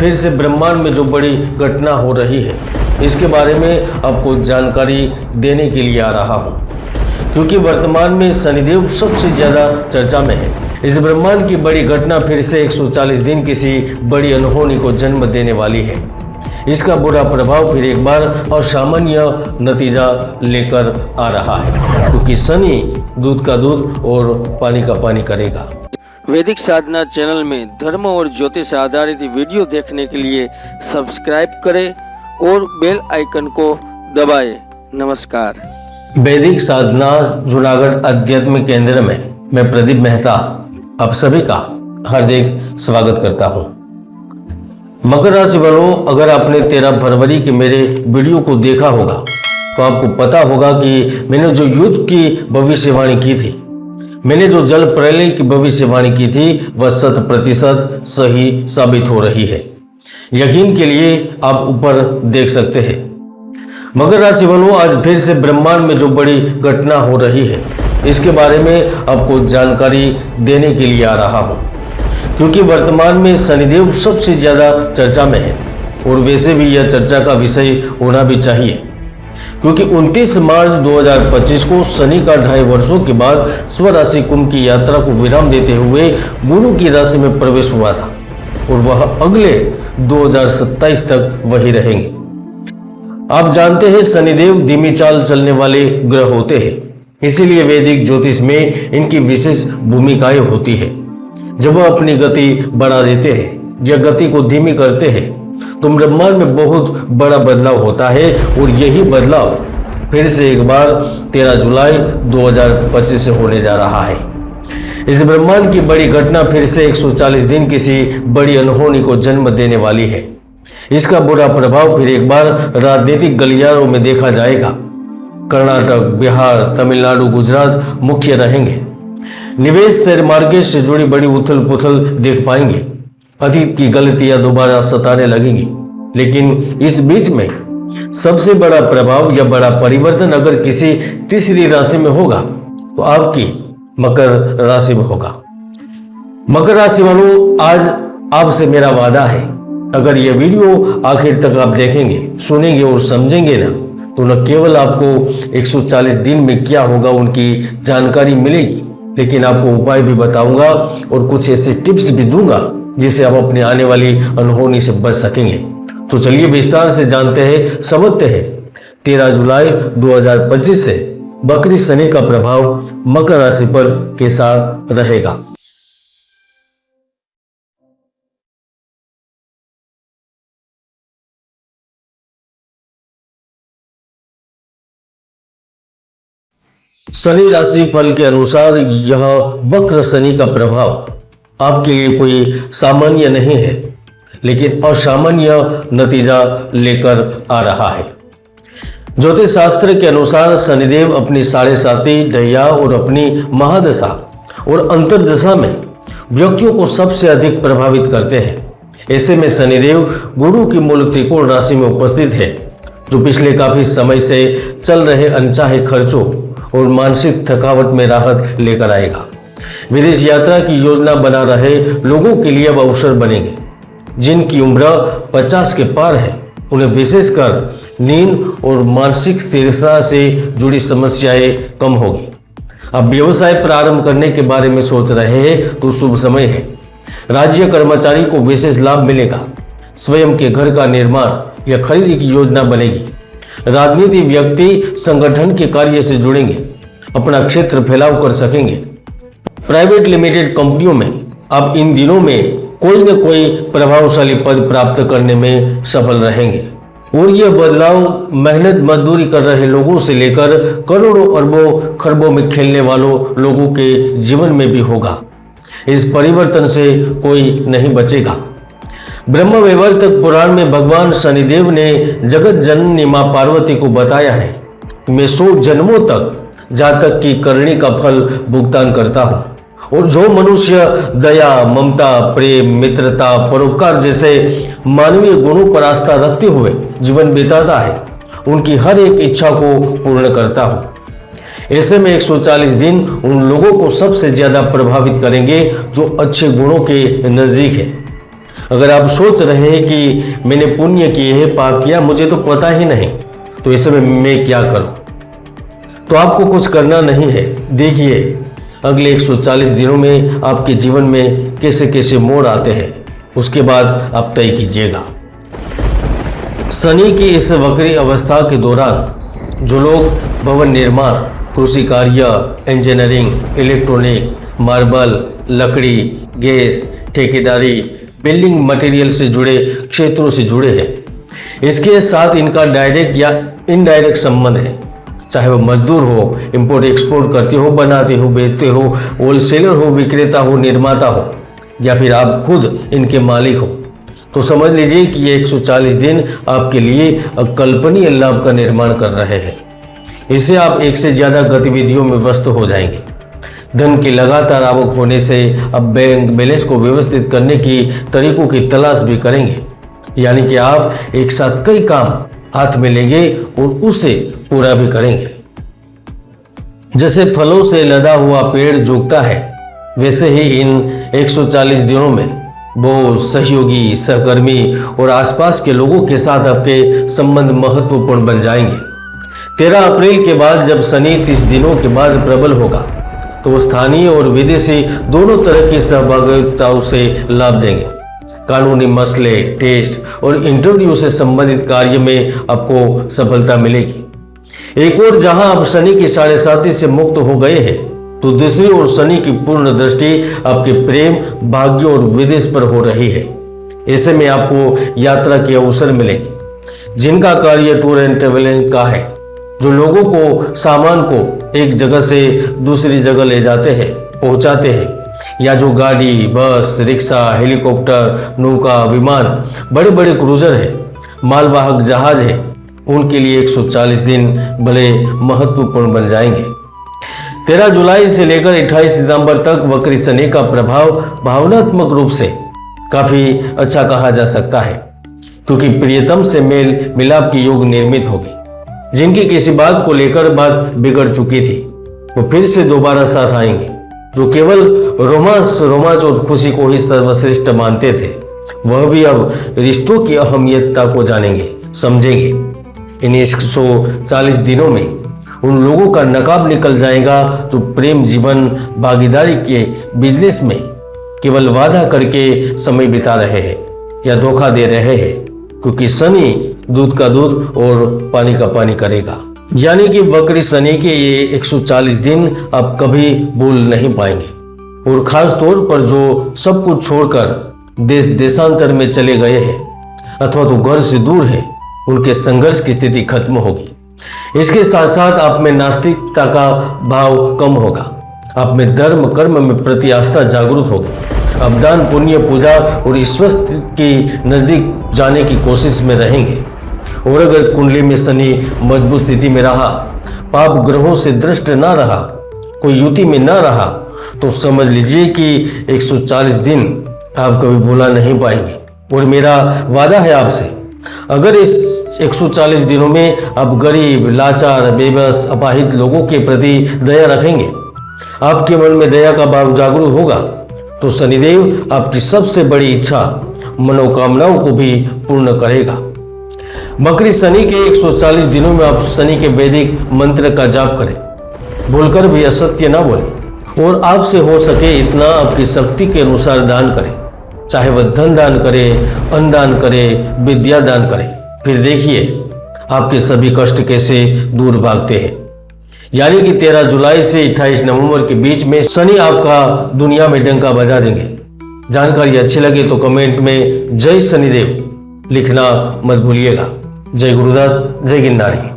फिर से ब्रह्मांड में जो बड़ी घटना हो रही है, इसके बारे में आपको जानकारी देने के लिए आ रहा हूँ, क्योंकि वर्तमान में शनिदेव सबसे ज़्यादा चर्चा में है। इस ब्रह्मांड की बड़ी घटना फिर से 140 दिन किसी बड़ी अनहोनी को जन्म देने वाली है। इसका बुरा प्रभाव फिर एक बार असामान्य नतीजा लेकर आ रहा है, क्योंकि शनि दूध का दूध और पानी का पानी करेगा। वैदिक साधना चैनल में धर्म और ज्योतिष आधारित वीडियो देखने के लिए सब्सक्राइब करें और बेल आइकन को दबाएं। नमस्कार। वैदिक साधना जूनागढ़ आध्यात्मिक केंद्र में मैं प्रदीप मेहता आप सभी का हार्दिक स्वागत करता हूं। मकर राशि वालों, अगर आपने 13 फरवरी के मेरे वीडियो को देखा होगा तो आपको पता होगा कि मैंने जो युद्ध की भविष्यवाणी की थी, मैंने जो जल प्रलय की भविष्यवाणी की थी, वह 100% सही साबित हो रही है। यकीन के लिए आप ऊपर देख सकते हैं। मकर राशि वालों, आज फिर से ब्रह्मांड में जो बड़ी घटना हो रही है, इसके बारे में आपको जानकारी देने के लिए आ रहा हूं, क्योंकि वर्तमान में शनिदेव सबसे ज्यादा चर्चा में है और वैसे भी यह चर्चा का विषय होना भी चाहिए, क्योंकि 29 मार्च 2025 को शनि का 2.5 वर्षों के बाद स्वराशि कुंभ की यात्रा को विराम देते हुए गुरु की राशि में प्रवेश हुआ था और वह अगले 2027 तक वही रहेंगे। आप जानते हैं शनिदेव धीमी चाल चलने वाले ग्रह होते हैं, इसीलिए वैदिक ज्योतिष में इनकी विशेष भूमिकाएं होती है। जब वह अपनी गति बढ़ा देते हैं या गति को धीमी करते हैं तो ब्रह्मांड में बहुत बड़ा बदलाव होता है और यही बदलाव फिर से एक बार 13 जुलाई 2025 से होने जा रहा है। इस ब्रह्मांड की बड़ी घटना फिर से 140 दिन किसी बड़ी अनहोनी को जन्म देने वाली है। इसका बुरा प्रभाव फिर एक बार राजनीतिक गलियारों में देखा जाएगा। कर्नाटक, बिहार, तमिलनाडु, गुजरात मुख्य रहेंगे। निवेश शेयर मार्केट से जुड़ी बड़ी उथल पुथल देख पाएंगे। अतीत की गलतियां दोबारा सताने लगेंगी। लेकिन इस बीच में सबसे बड़ा प्रभाव या बड़ा परिवर्तन अगर किसी तीसरी राशि में होगा तो आपकी मकर राशि में होगा। मकर राशि वालों, आज आपसे मेरा वादा है, अगर यह वीडियो आखिर तक आप देखेंगे, सुनेंगे और समझेंगे ना, तो न केवल आपको 140 दिन में क्या होगा उनकी जानकारी मिलेगी, लेकिन आपको उपाय भी बताऊंगा और कुछ ऐसे टिप्स भी दूंगा जिससे आप अपनी आने वाली अनहोनी से बच सकेंगे। तो चलिए विस्तार से जानते हैं, समझते हैं 13 जुलाई 2025 से बकरी शनि का प्रभाव मकर राशि पर कैसा रहेगा। शनि राशि फल के अनुसार यह वक्र शनि का प्रभाव आपके लिए कोई सामान्य नहीं है, लेकिन असामान्य नतीजा लेकर आ रहा है। ज्योतिष शास्त्र के अनुसार शनिदेव अपनी 7.5 ढैया और अपनी महादशा और अंतर्दशा में व्यक्तियों को सबसे अधिक प्रभावित करते हैं। ऐसे में शनिदेव गुरु की मूल त्रिकोण राशि में उपस्थित है, जो पिछले काफी समय से चल रहे अनचाहे खर्चों और मानसिक थकावट में राहत लेकर आएगा। विदेश यात्रा की योजना बना रहे लोगों के लिए अब अवसर बनेंगे। जिनकी उम्र 50 के पार है, उन्हें विशेषकर नींद और मानसिक स्थिरता से जुड़ी समस्याएं कम होगी। अब व्यवसाय प्रारंभ करने के बारे में सोच रहे हैं तो शुभ समय है। राज्य कर्मचारी को विशेष लाभ मिलेगा। स्वयं के घर का निर्माण या खरीदी की योजना बनेगी। राजनीति व्यक्ति संगठन के कार्य से जुड़ेंगे, अपना क्षेत्र फैलाव कर सकेंगे। प्राइवेट लिमिटेड कंपनियों में आप इन दिनों में कोई न कोई प्रभावशाली पद प्राप्त करने में सफल रहेंगे और यह बदलाव मेहनत मजदूरी कर रहे लोगों से लेकर करोड़ों अरबों खरबों में खेलने वालों लोगों के जीवन में भी होगा। इस परिवर्तन से कोई नहीं बचेगा। ब्रह्म वैवर्तक पुराण में भगवान शनिदेव ने जगत जननी मां पार्वती को बताया है कि मैं 100 जन्मों तक जातक की करनी का फल भुगतान करता हूं, और जो मनुष्य दया, ममता, प्रेम, मित्रता, परोपकार जैसे मानवीय गुणों पर आस्था रखते हुए जीवन बिताता है, उनकी हर एक इच्छा को पूर्ण करता हूं। ऐसे में 140 दिन उन लोगों को सबसे ज्यादा प्रभावित करेंगे जो अच्छे गुणों के नजदीक है। अगर आप सोच रहे हैं कि मैंने पुण्य किए हैं, पाप किया, मुझे तो पता ही नहीं, तो इस समय मैं क्या करूं, तो आपको कुछ करना नहीं है। देखिए अगले 140 दिनों में आपके जीवन में कैसे कैसे मोड़ आते हैं, उसके बाद आप तय कीजिएगा। शनि की इस वक्री अवस्था के दौरान जो लोग भवन निर्माण, कृषि कार्य, इंजीनियरिंग, इलेक्ट्रॉनिक, मार्बल, लकड़ी, गैस, ठेकेदारी, बिल्डिंग मटेरियल से जुड़े क्षेत्रों से जुड़े हैं, इसके साथ इनका डायरेक्ट या इनडायरेक्ट संबंध है। चाहे वो मजदूर हो, इंपोर्ट एक्सपोर्ट करते हो, बनाते हो, बेचते हो, होलसेलर हो, विक्रेता हो, निर्माता हो, या फिर आप खुद इनके मालिक हो, तो समझ लीजिए कि ये 140 दिन आपके लिए अकल्पनीय लाभ का निर्माण कर रहे हैं। इससे आप एक से ज़्यादा गतिविधियों में व्यस्त हो जाएंगे। धन की लगातार आवक होने से अब बैंक बैलेंस को व्यवस्थित करने की तरीकों की तलाश भी करेंगे, यानी कि आप एक साथ कई काम हाथ में लेंगे और उसे पूरा भी करेंगे। जैसे फलों से लदा हुआ पेड़ झुकता है, वैसे ही इन 140 दिनों में वो सहयोगी, सहकर्मी और आसपास के लोगों के साथ आपके संबंध महत्वपूर्ण बन जाएंगे। 13 अप्रैल के बाद जब शनि 30 दिनों के बाद प्रबल होगा, तो स्थानीय और विदेशी दोनों तरह की सहभागिताओं से लाभ देंगे। कानूनी मसले, टेस्ट और इंटरव्यू से संबंधित कार्य में आपको सफलता मिलेगी। एक और जहां आप शनि की 7.5 से मुक्त हो गए हैं, तो दूसरी ओर शनि की पूर्ण दृष्टि आपके प्रेम, भाग्य और विदेश पर हो रही है। ऐसे में आपको यात्रा के अवसर मिलेंगे। जिनका कार्य टूर एंड ट्रेवलिंग का है, जो लोगों को, सामान को एक जगह से दूसरी जगह ले जाते हैं, पहुंचाते हैं, या जो गाड़ी, बस, रिक्शा, हेलीकॉप्टर, नौका, विमान, बड़े बड़े क्रूजर है, मालवाहक जहाज है, उनके लिए 140 दिन बड़े महत्वपूर्ण बन जाएंगे। 13 जुलाई से लेकर 28 सितंबर तक वक्री शनि का प्रभाव भावनात्मक रूप से काफी अच्छा कहा जा सकता है, क्योंकि प्रियतम से मेल मिलाप की योग निर्मित होगी। जिनकी किसी बात को लेकर बात बिगड़ चुकी थी, वो फिर से दोबारा साथ आएंगे। जो केवल रोमांच और खुशी को ही सर्वश्रेष्ठ मानते थे, वह भी अब रिश्तों की अहमियतता को जानेंगे, समझेंगे। इन 140 दिनों में उन लोगों का नकाब निकल जाएगा जो प्रेम, जीवन, भागीदारी के बिजनेस में केवल वादा करके समय बिता रहे हैं या धोखा दे रहे हैं, क्योंकि शनि दूध का दूध और पानी का पानी करेगा। यानी कि वक्री शनि के ये 140 दिन आप कभी भूल नहीं पाएंगे। और खास तौर पर जो सब कुछ छोड़कर देश देशांतर में चले गए हैं अथवा तो घर से दूर है, उनके संघर्ष की स्थिति खत्म होगी। इसके साथ साथ आप में नास्तिकता का भाव कम होगा, आप में धर्म कर्म में प्रति आस्था जागरूक होगी। आप दान, पुण्य, पूजा और ईश्वर के नजदीक जाने की कोशिश में रहेंगे। और अगर कुंडली में शनि मजबूत स्थिति में रहा, पाप ग्रहों से दृष्ट ना रहा, कोई युति में ना रहा, तो समझ लीजिए कि 140 दिन आप कभी भूला नहीं पाएंगे। और मेरा वादा है आपसे, अगर इस 140 दिनों में आप गरीब, लाचार, बेबस, अपाहिज लोगों के प्रति दया रखेंगे, आपके मन में दया का भाव जागरूक होगा, तो शनिदेव आपकी सबसे बड़ी इच्छा, मनोकामनाओं को भी पूर्ण करेगा। मकरी शनि के 140 दिनों में आप शनि के वैदिक मंत्र का जाप करें, भूलकर भी असत्य ना बोले, और आपसे हो सके इतना आपकी शक्ति के अनुसार दान करें। चाहे वह धन दान करे, अन्न दान करे, विद्या दान करे। फिर देखिए आपके सभी कष्ट कैसे दूर भागते हैं। यानी कि 13 जुलाई से 28 नवंबर के बीच में शनि आपका दुनिया में डंका बजा देंगे। जानकारी अच्छी लगे तो कमेंट में जय शनिदेव लिखना मत भूलिएगा। जय गुरुदत्त, जय गिरनारी।